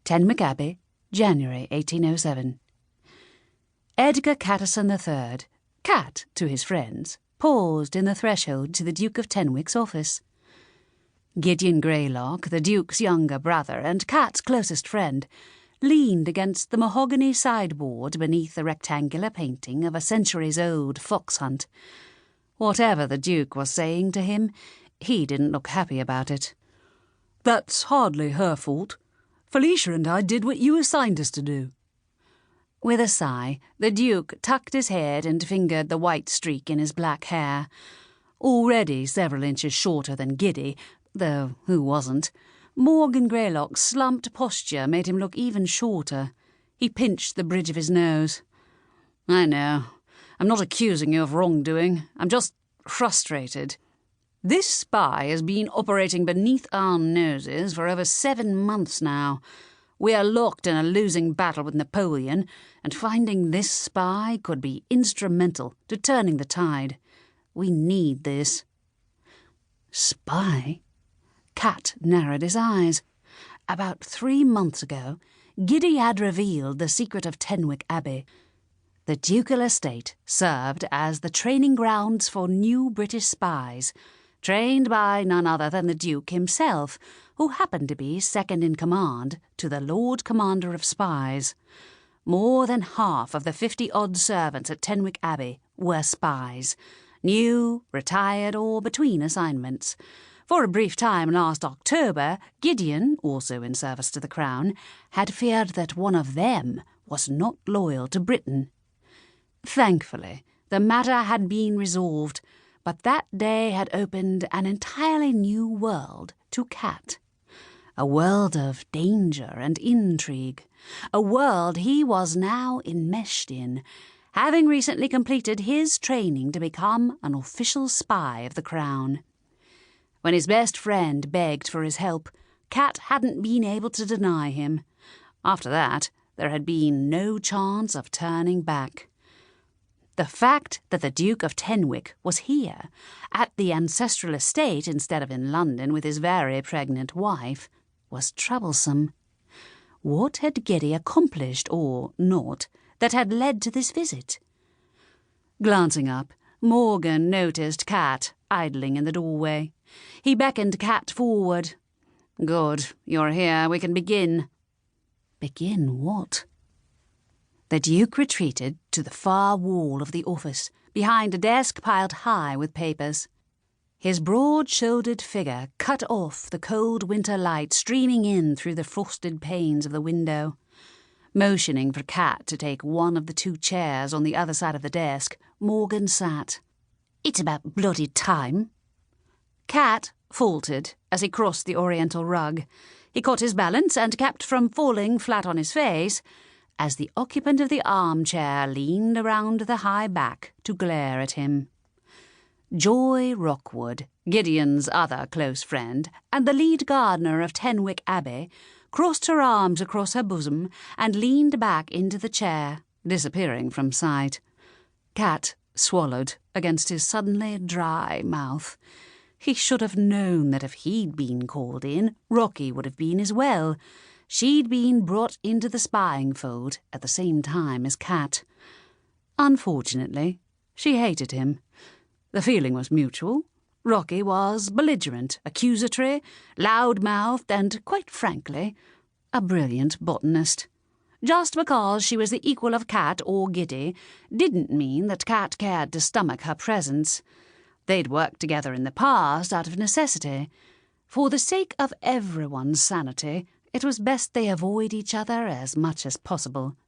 Tenwick Abbey, January 1807. Edgar Catterson III, Catt to his friends, paused in the threshold to the Duke of Tenwick's office. Gideon Graylocke, the Duke's younger brother and Catt's closest friend, leaned against the mahogany sideboard beneath the rectangular painting of a centuries-old fox hunt. Whatever the Duke was saying to him, he didn't look happy about it. "That's hardly her fault. Felicia and I did what you assigned us to do." With a sigh, the Duke tucked his head and fingered the white streak in his black hair. Already several inches shorter than Giddy, though who wasn't, Morgan Graylocke's slumped posture made him look even shorter. He pinched the bridge of his nose. "I know. I'm not accusing you of wrongdoing. I'm just frustrated. This spy has been operating beneath our noses for over 7 months now. We are locked in a losing battle with Napoleon, and finding this spy could be instrumental to turning the tide. We need this." "Spy?" Catt narrowed his eyes. About 3 months ago, Giddy had revealed the secret of Tenwick Abbey. The ducal estate served as the training grounds for new British spies, trained by none other than the Duke himself, who happened to be second in command to the Lord Commander of Spies. More than half of the 50-odd servants at Tenwick Abbey were spies, new, retired, or between assignments. For a brief time last October, Gideon, also in service to the Crown, had feared that one of them was not loyal to Britain. Thankfully, the matter had been resolved, but that day had opened an entirely new world to Catt. A world of danger and intrigue, a world he was now enmeshed in, having recently completed his training to become an official spy of the Crown. When his best friend begged for his help, Catt hadn't been able to deny him. After that, there had been no chance of turning back. The fact that the Duke of Tenwick was here, at the ancestral estate instead of in London with his very pregnant wife, was troublesome. What had Giddy accomplished, or not, that had led to this visit? Glancing up, Morgan noticed Catt idling in the doorway. He beckoned Catt forward. "Good, you're here. We can begin." Begin what? The Duke retreated to the far wall of the office, behind a desk piled high with papers. His broad-shouldered figure cut off the cold winter light streaming in through the frosted panes of the window. Motioning for Catt to take one of the 2 chairs on the other side of the desk, Morgan sat. "It's about bloody time." Catt faltered as he crossed the oriental rug. He caught his balance and kept from falling flat on his face as the occupant of the armchair leaned around the high back to glare at him. Joy Rookwood, Gideon's other close friend, and the lead gardener of Tenwick Abbey, crossed her arms across her bosom and leaned back into the chair, disappearing from sight. Catt swallowed against his suddenly dry mouth. He should have known that if he'd been called in, Rocky would have been as well. She'd been brought into the spying fold at the same time as Catt. Unfortunately, she hated him. The feeling was mutual. Rocky was belligerent, accusatory, loud-mouthed, and, quite frankly, a brilliant botanist. Just because she was the equal of Catt or Giddy didn't mean that Catt cared to stomach her presence. They'd worked together in the past out of necessity. For the sake of everyone's sanity, it was best they avoid each other as much as possible,